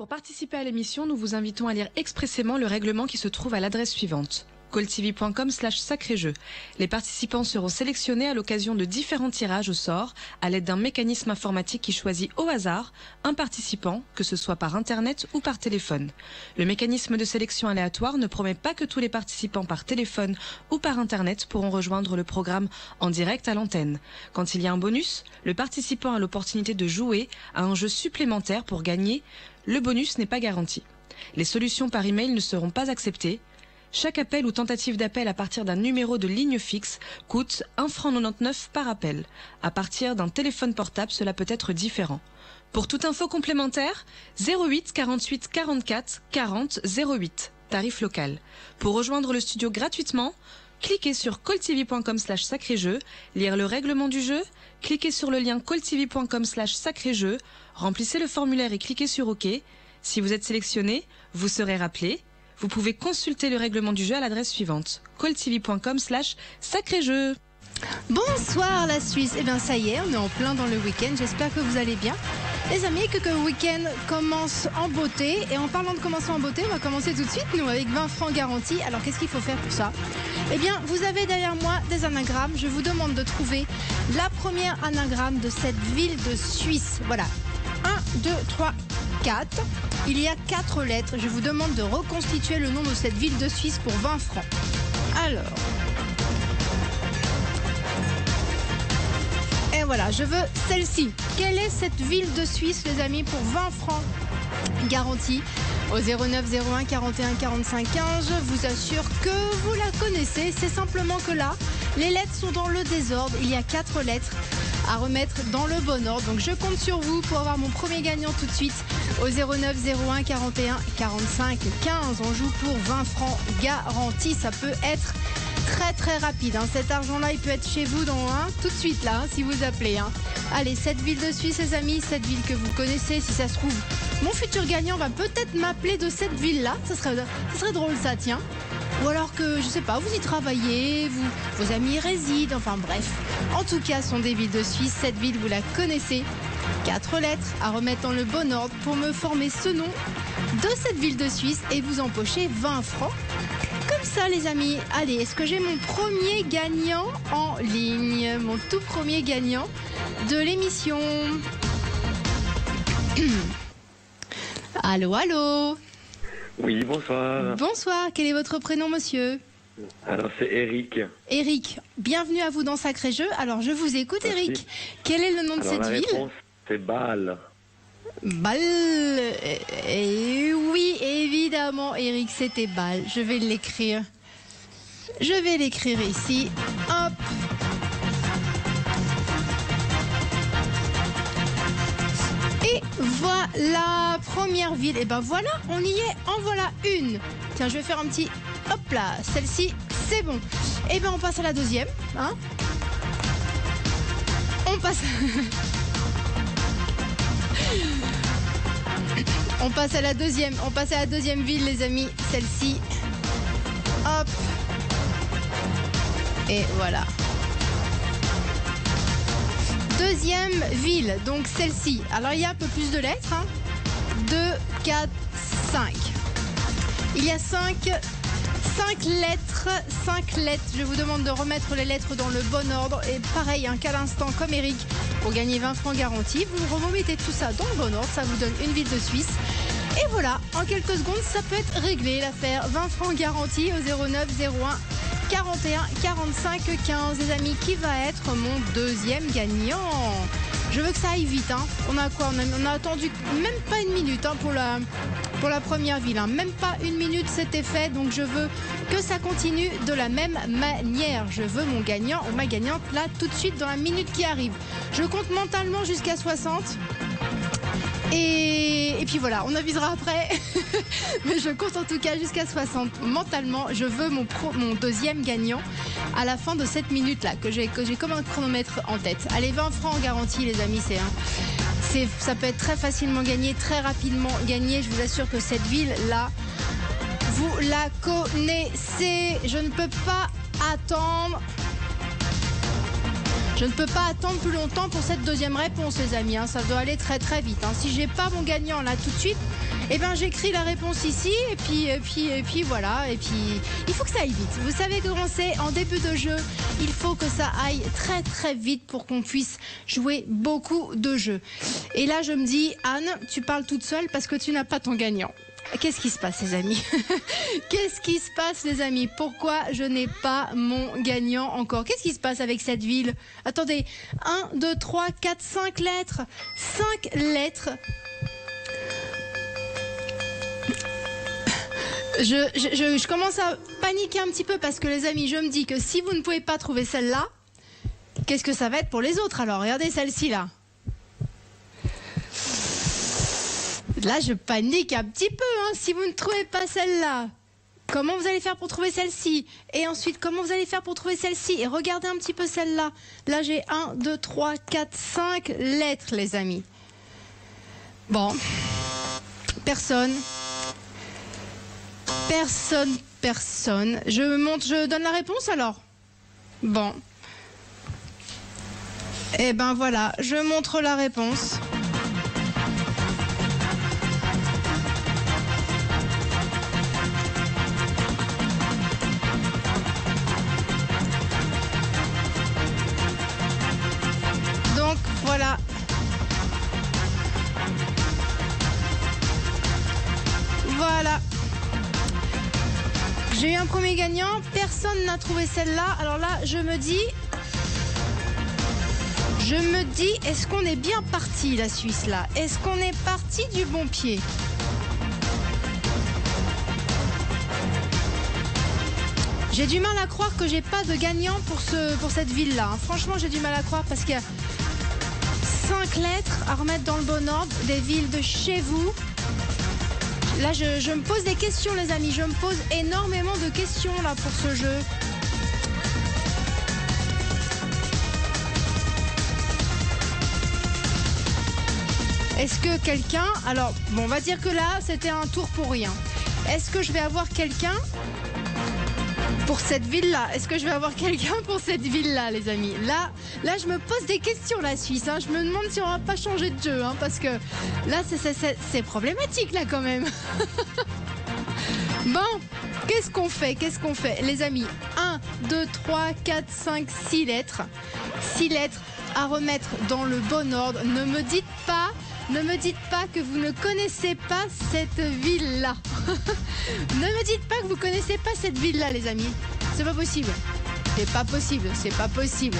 Pour participer à l'émission, nous vous invitons à lire expressément le règlement qui se trouve à l'adresse suivante: calltv.com/sacré-jeu. Les participants seront sélectionnés à l'occasion de différents tirages au sort à l'aide d'un mécanisme informatique qui choisit au hasard un participant, que ce soit par internet ou par téléphone. Le mécanisme de sélection aléatoire ne promet pas que tous les participants par téléphone ou par internet pourront rejoindre le programme en direct à l'antenne. Quand il y a un bonus, le participant a l'opportunité de jouer à un jeu supplémentaire pour gagner. Le bonus n'est pas garanti. Les solutions par email ne seront pas acceptées. Chaque appel ou tentative d'appel à partir d'un numéro de ligne fixe coûte 1,99 € par appel. À partir d'un téléphone portable, cela peut être différent. Pour toute info complémentaire, 08 48 44 40 08, tarif local. Pour rejoindre le studio gratuitement, cliquez sur calltv.com/sacré-jeu, lire le règlement du jeu, cliquez sur le lien calltv.com/sacré-jeu, remplissez le formulaire et cliquez sur OK. Si vous êtes sélectionné, vous serez rappelé. Vous pouvez consulter le règlement du jeu à l'adresse suivante: calltv.com/sacré-jeu. Bonsoir la Suisse. Eh bien ça y est, on est en plein dans le week-end. J'espère que vous allez bien. Les amis, que le week-end commence en beauté. Et en parlant de commencer en beauté, on va commencer tout de suite, nous, avec 20 francs garantis. Alors qu'est-ce qu'il faut faire pour ça? Eh bien, vous avez derrière moi des anagrammes. Je vous demande de trouver la première anagramme de cette ville de Suisse. Voilà. 1, 2, 3, 4. Il y a 4 lettres. Je vous demande de reconstituer le nom de cette ville de Suisse pour 20 francs. Alors... Et voilà, je veux celle-ci. Quelle est cette ville de Suisse, les amis, pour 20 francs garantis? Au 09 01 41 45 15, je vous assure que vous la connaissez. C'est simplement que là, les lettres sont dans le désordre. Il y a 4 lettres à remettre dans le bon ordre. Donc je compte sur vous pour avoir mon premier gagnant tout de suite. Au 09 01 41 45 15, on joue pour 20 francs garantis. Ça peut être très rapide, hein. Cet argent-là, il peut être chez vous dans tout de suite là, si vous appelez. Allez, cette ville de Suisse, les amis, cette ville que vous connaissez, si ça se trouve, mon futur gagnant va peut-être m'appeler de cette ville-là. Ça serait drôle, ça, tiens. Ou alors que, je sais pas, vous y travaillez, vos amis y résident, enfin bref. En tout cas, ce sont des villes de Suisse. Cette ville, vous la connaissez. 4 lettres à remettre dans le bon ordre pour me former ce nom de cette ville de Suisse et vous empocher 20 francs. Comme ça, les amis. Allez, est-ce que j'ai mon premier gagnant en ligne? Mon tout premier gagnant de l'émission. Allô, allô? Oui, bonsoir. Bonsoir, quel est votre prénom, monsieur? Alors, c'est Eric. Eric, bienvenue à vous dans Sacré Jeu. Alors, je vous écoute, Merci. Eric. Quel est le nom de cette ville? La réponse, c'est Bâle. Bâle. Et oui, évidemment, Eric, c'était Bâle. Je vais l'écrire. Je vais l'écrire ici. Hop. Et voilà, première ville. Et ben voilà, on y est. En voilà une. Tiens, je vais faire un petit... Hop là, celle-ci, c'est bon. Et ben on passe à la deuxième. Hein, on passe... On passe à la deuxième ville, les amis. Celle-ci. Hop. Et voilà. Deuxième ville, donc celle-ci. Alors il y a un peu plus de lettres. 2, 4, 5. Il y a 5 lettres. 5 lettres. Je vous demande de remettre les lettres dans le bon ordre. Et pareil, qu'à l'instant, comme Eric, pour gagner 20 francs garantis, vous remettez tout ça dans le bon ordre. Ça vous donne une ville de Suisse. Et voilà, en quelques secondes, ça peut être réglé l'affaire. 20 francs garantis au 09 01 41 45 15. Les amis, qui va être mon deuxième gagnant? Je veux que ça aille vite. On a quoi? On a attendu même pas une minute pour la première ville. Même pas une minute, c'était fait. Donc je veux que ça continue de la même manière. Je veux mon gagnant ou ma gagnante là tout de suite dans la minute qui arrive. Je compte mentalement jusqu'à 60. Et puis voilà, on avisera après. Mais je compte en tout cas jusqu'à 60. Mentalement, je veux mon deuxième gagnant à la fin de cette minute-là, que j'ai comme un chronomètre en tête. Allez, 20 francs en garantie, les amis, ça peut être très facilement gagné, très rapidement gagné. Je vous assure que cette ville-là, vous la connaissez. Je ne peux pas attendre. Je ne peux pas attendre plus longtemps pour cette deuxième réponse, les amis. Ça doit aller très vite. Si j'ai pas mon gagnant là tout de suite, Eh ben j'écris la réponse ici et puis voilà. Et puis il faut que ça aille vite. Vous savez comment c'est en début de jeu. Il faut que ça aille très très vite pour qu'on puisse jouer beaucoup de jeux. Et là je me dis, Anne, tu parles toute seule parce que tu n'as pas ton gagnant. Qu'est-ce qui se passe, les amis? Qu'est-ce qui se passe, les amis? Pourquoi je n'ai pas mon gagnant encore? Qu'est-ce qui se passe avec cette ville? Attendez, 1, 2, 3, 4, 5 lettres. 5 lettres. Je commence à paniquer un petit peu parce que, les amis, je me dis que si vous ne pouvez pas trouver celle-là, qu'est-ce que ça va être pour les autres? Alors, regardez celle-ci, là. Là, je panique un petit peu, hein, si vous ne trouvez pas celle-là. Comment vous allez faire pour trouver celle-ci? Et ensuite, comment vous allez faire pour trouver celle-ci? Et regardez un petit peu celle-là. Là, j'ai 1, 2, 3, 4, 5 lettres, les amis. Bon. Personne. Je donne la réponse, alors? Bon. Eh ben voilà, je montre la réponse. Voilà. Voilà. J'ai eu un premier gagnant. Personne n'a trouvé celle-là. Alors là, je me dis, est-ce qu'on est bien parti, la Suisse, là? Est-ce qu'on est parti du bon pied? J'ai du mal à croire que j'ai pas de gagnant pour cette ville-là. Franchement, j'ai du mal à croire parce qu'il y a 5 lettres à remettre dans le bon ordre, des villes de chez vous. Là, je me pose des questions, les amis. Je me pose énormément de questions là pour ce jeu. Est-ce que quelqu'un... Alors, bon, on va dire que là, c'était un tour pour rien. Est-ce que je vais avoir quelqu'un pour cette ville-là? Est-ce que je vais avoir quelqu'un pour cette ville-là, les amis? Là, je me pose des questions, la Suisse. Hein. Je me demande si on va pas changer de jeu, hein, parce que là, c'est problématique, là, quand même. Bon, qu'est-ce qu'on fait? Les amis, 1, 2, 3, 4, 5, 6 lettres. 6 lettres à remettre dans le bon ordre. Ne me dites pas que vous ne connaissez pas cette ville-là. Ne me dites pas que vous connaissez pas cette ville-là, les amis. C'est pas possible. C'est pas possible.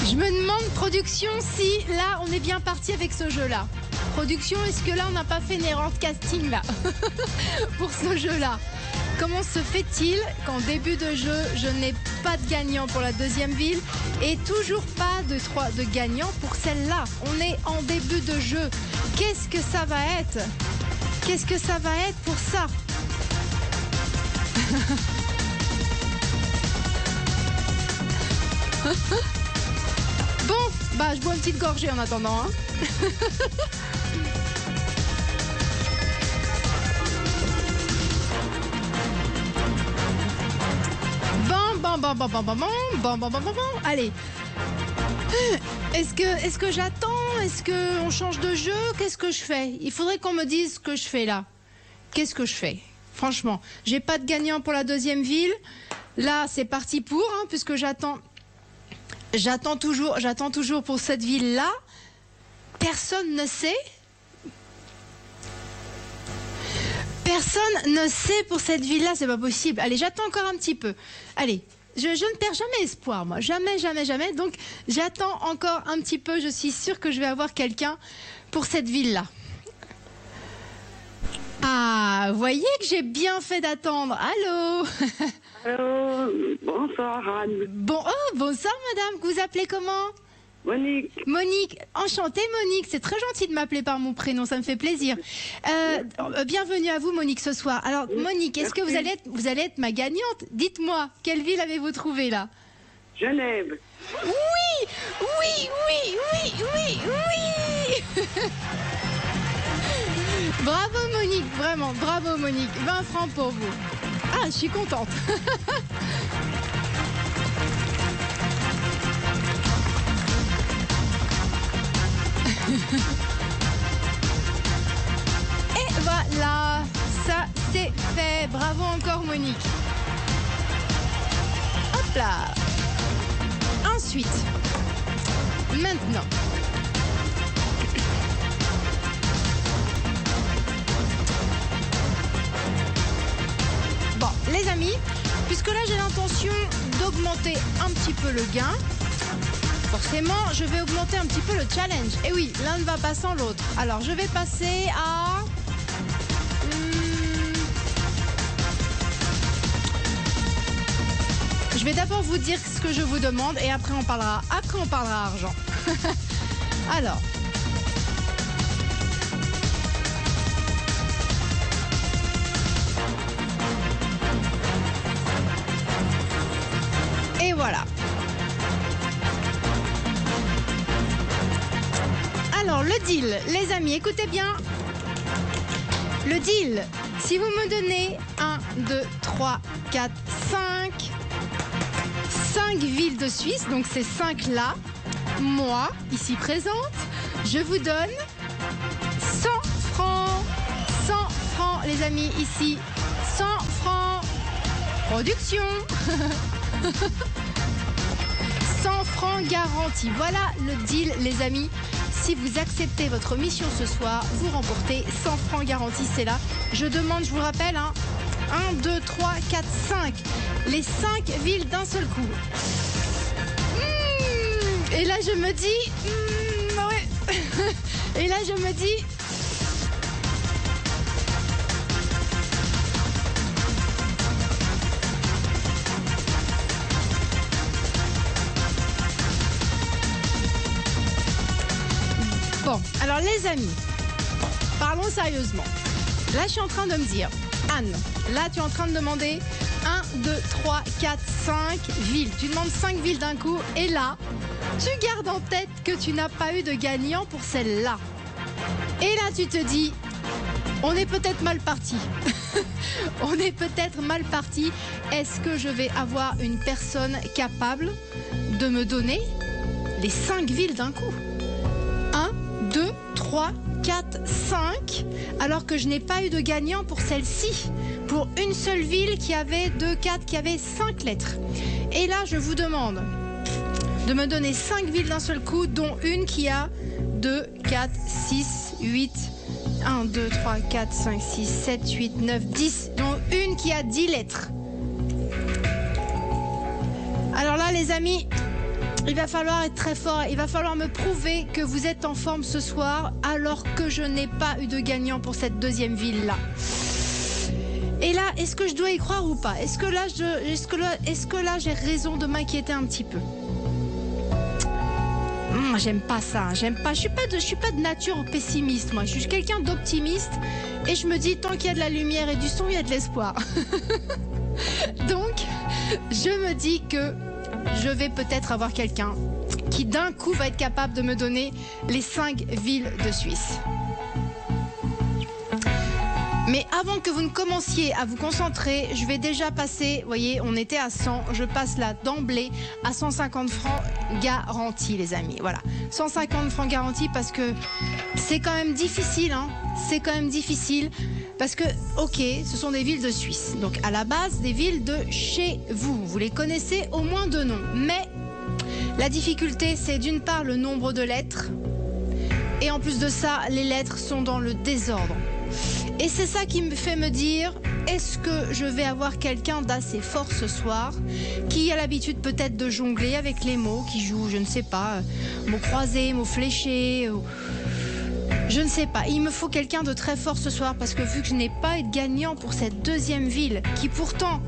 Je me demande, production, si là, on est bien parti avec ce jeu-là. Production, est-ce que là, on n'a pas fait une erreur de casting, là, pour ce jeu-là? Comment se fait-il qu'en début de jeu, je n'ai pas de gagnant pour la deuxième ville et toujours pas de gagnant pour celle-là? On est en début de jeu. Qu'est-ce que ça va être? Qu'est-ce que ça va être pour ça? Bon, bah je bois une petite gorgée en attendant. Hein. Bon. Allez. Est-ce que j'attends? Est-ce qu'on change de jeu? Qu'est-ce que je fais? Il faudrait qu'on me dise ce que je fais là. Qu'est-ce que je fais? Franchement, j'ai pas de gagnant pour la deuxième ville. Là, c'est parti pour, hein, puisque j'attends toujours pour cette ville-là. Personne ne sait. Personne ne sait pour cette ville-là, c'est pas possible. Allez, j'attends encore un petit peu. Allez, je ne perds jamais espoir, moi. Jamais. Donc, j'attends encore un petit peu. Je suis sûre que je vais avoir quelqu'un pour cette ville-là. Ah, vous voyez que j'ai bien fait d'attendre. Allô? Allô, bonsoir Anne. Bonsoir madame, vous appelez comment? Monique. Monique, enchantée Monique, c'est très gentil de m'appeler par mon prénom, ça me fait plaisir. Bienvenue à vous Monique ce soir. Alors Monique, est-ce que vous allez être ma gagnante? Dites-moi, quelle ville avez-vous trouvé là? Genève. Oui. Bravo Monique, vraiment, bravo Monique, 20 francs pour vous. Ah, je suis contente. Et voilà, ça c'est fait. Bravo encore Monique. Hop là. Ensuite, maintenant. Bon, les amis, puisque là j'ai l'intention d'augmenter un petit peu le gain, forcément je vais augmenter un petit peu le challenge. Et oui, l'un ne va pas sans l'autre. Alors je vais passer à... Je vais d'abord vous dire ce que je vous demande et après on parlera argent. Alors. Et voilà. Alors le deal, les amis, écoutez bien. Le deal, si vous me donnez 1, 2, 3, 4, 5 villes de Suisse, donc ces 5 là, moi, ici présente, je vous donne 100 francs. 100 francs, les amis, ici, 100 francs. Production. 100 francs garantis. Voilà le deal, les amis. Si vous acceptez votre mission ce soir, vous remportez 100 francs garantis, c'est là. Je demande, je vous rappelle, 1, 2, 3, 4, 5. Les 5 villes d'un seul coup. Et là, je me dis... ouais. Et là, je me dis... Bon, alors les amis, parlons sérieusement. Là, je suis en train de me dire, Anne, là, tu es en train de demander 1, 2, 3, 4, 5 villes. Tu demandes 5 villes d'un coup et là, tu gardes en tête que tu n'as pas eu de gagnant pour celle-là. Et là, tu te dis, on est peut-être mal parti. On est peut-être mal parti. Est-ce que je vais avoir une personne capable de me donner les 5 villes d'un coup ? 1, 2, 3, 4, 5, alors que je n'ai pas eu de gagnant pour celle-ci, pour une seule ville qui avait 2, 4, qui avait 5 lettres. Et là, je vous demande de me donner 5 villes d'un seul coup, dont une qui a 2, 4, 6, 8, 1, 2, 3, 4, 5, 6, 7, 8, 9, 10, dont une qui a 10 lettres. Alors là, les amis... il va falloir être très fort, il va falloir me prouver que vous êtes en forme ce soir alors que je n'ai pas eu de gagnant pour cette deuxième ville-là. Et là, est-ce que je dois y croire ou pas ? Est-ce que là, j'ai raison de m'inquiéter un petit peu ? J'aime pas ça, j'aime pas. Je suis pas de nature pessimiste, moi. Je suis quelqu'un d'optimiste et je me dis, tant qu'il y a de la lumière et du son, il y a de l'espoir. Donc, je me dis que je vais peut-être avoir quelqu'un qui d'un coup va être capable de me donner les 5 villes de Suisse. Mais avant que vous ne commenciez à vous concentrer, je vais déjà passer, vous voyez, on était à 100, je passe là d'emblée à 150 francs garantis, les amis. Voilà, 150 francs garantis parce que c'est quand même difficile, c'est quand même difficile. Parce que, ok, ce sont des villes de Suisse. Donc, à la base, des villes de chez vous. Vous les connaissez au moins de nom. Mais la difficulté, c'est d'une part le nombre de lettres. Et en plus de ça, les lettres sont dans le désordre. Et c'est ça qui me fait me dire, est-ce que je vais avoir quelqu'un d'assez fort ce soir, qui a l'habitude peut-être de jongler avec les mots, qui joue, je ne sais pas, mots croisés, mots fléchés... Je ne sais pas, il me faut quelqu'un de très fort ce soir parce que vu que je n'ai pas eu de gagnant pour cette deuxième ville qui pourtant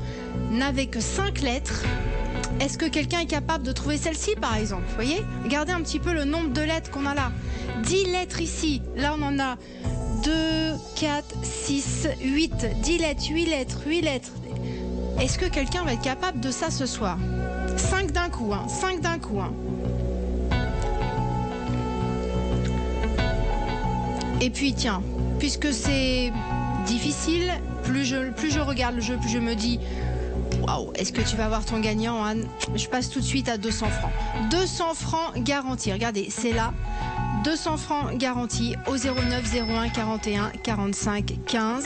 n'avait que 5 lettres, est-ce que quelqu'un est capable de trouver celle-ci par exemple ? Vous voyez ? Regardez un petit peu le nombre de lettres qu'on a là. 10 lettres ici, là on en a 2, 4, 6, 8, 10 lettres, 8 lettres, 8 lettres. Est-ce que quelqu'un va être capable de ça ce soir ? 5 d'un coup, 5 d'un coup. Et puis tiens, puisque c'est difficile, plus je regarde le jeu, plus je me dis waouh, est-ce que tu vas avoir ton gagnant, Anne ? Je passe tout de suite à 200 francs. 200 francs garantis. Regardez, c'est là. 200 francs garantis au 09 01 41 45 15.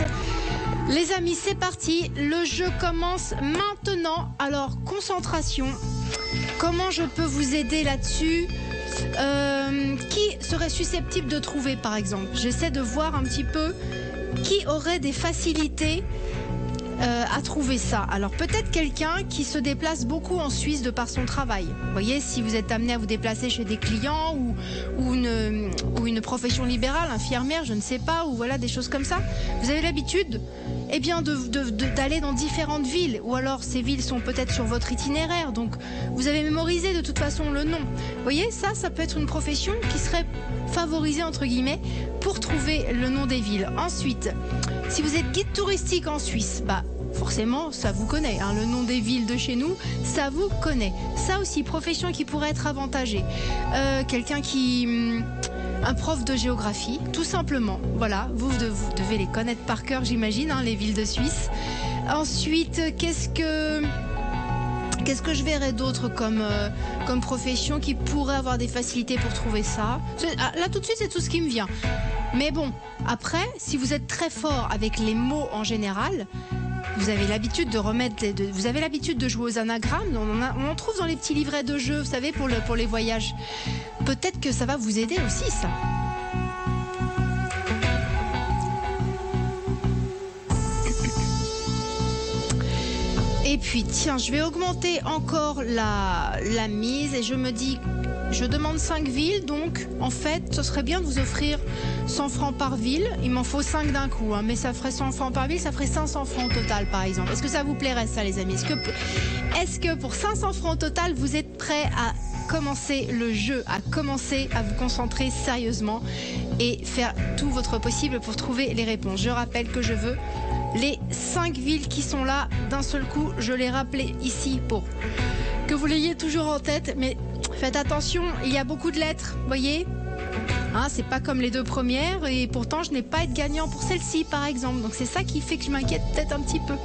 Les amis, c'est parti. Le jeu commence maintenant. Alors, concentration. Comment je peux vous aider là-dessus ? Qui serait susceptible de trouver, par exemple ? J'essaie de voir un petit peu qui aurait des facilités à trouver ça. Alors peut-être quelqu'un qui se déplace beaucoup en Suisse de par son travail. Vous voyez, si vous êtes amené à vous déplacer chez des clients ou une profession libérale, infirmière, je ne sais pas, ou voilà des choses comme ça, vous avez l'habitude d'aller dans différentes villes, ou alors ces villes sont peut-être sur votre itinéraire, donc vous avez mémorisé de toute façon le nom. Vous voyez, ça peut être une profession qui serait favorisée entre guillemets pour trouver le nom des villes. Ensuite, si vous êtes guide touristique en Suisse, forcément, ça vous connaît. Le nom des villes de chez nous, ça vous connaît. Ça aussi, profession qui pourrait être avantagée. Quelqu'un un prof de géographie, tout simplement. Voilà, vous devez les connaître par cœur, j'imagine, les villes de Suisse. Ensuite, qu'est-ce que je verrais d'autre comme profession qui pourrait avoir des facilités pour trouver ça ? Là, tout de suite, c'est tout ce qui me vient. Mais bon, après, si vous êtes très fort avec les mots en général, vous avez l'habitude vous avez l'habitude de jouer aux anagrammes. On en trouve dans les petits livrets de jeux, vous savez, pour les voyages. Peut-être que ça va vous aider aussi, ça. Et puis, tiens, je vais augmenter encore la mise et je me dis, je demande 5 villes, donc en fait, ce serait bien de vous offrir 100 francs par ville. Il m'en faut 5 d'un coup, mais ça ferait 100 francs par ville, ça ferait 500 francs au total, par exemple. Est-ce que ça vous plairait, ça, les amis ? Est-ce que pour 500 francs au total, vous êtes prêts à commencer le jeu, à commencer à vous concentrer sérieusement et faire tout votre possible pour trouver les réponses ? Je rappelle que je veux les 5 villes qui sont là d'un seul coup. Je les rappelais ici pour que vous l'ayez toujours en tête, mais faites attention, il y a beaucoup de lettres, voyez ? C'est pas comme les 2 premières, et pourtant je n'ai pas été gagnant pour celle-ci, par exemple. Donc c'est ça qui fait que je m'inquiète peut-être un petit peu.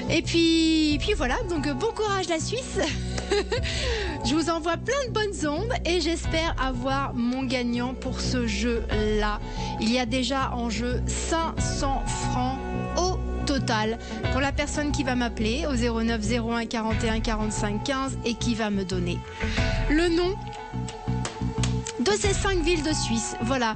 Et puis voilà, donc bon courage la Suisse. Je vous envoie plein de bonnes ondes et j'espère avoir mon gagnant pour ce jeu-là. Il y a déjà en jeu 500 francs au total pour la personne qui va m'appeler au 09 01 41 45 15 et qui va me donner le nom de ces 5 villes de Suisse. Voilà.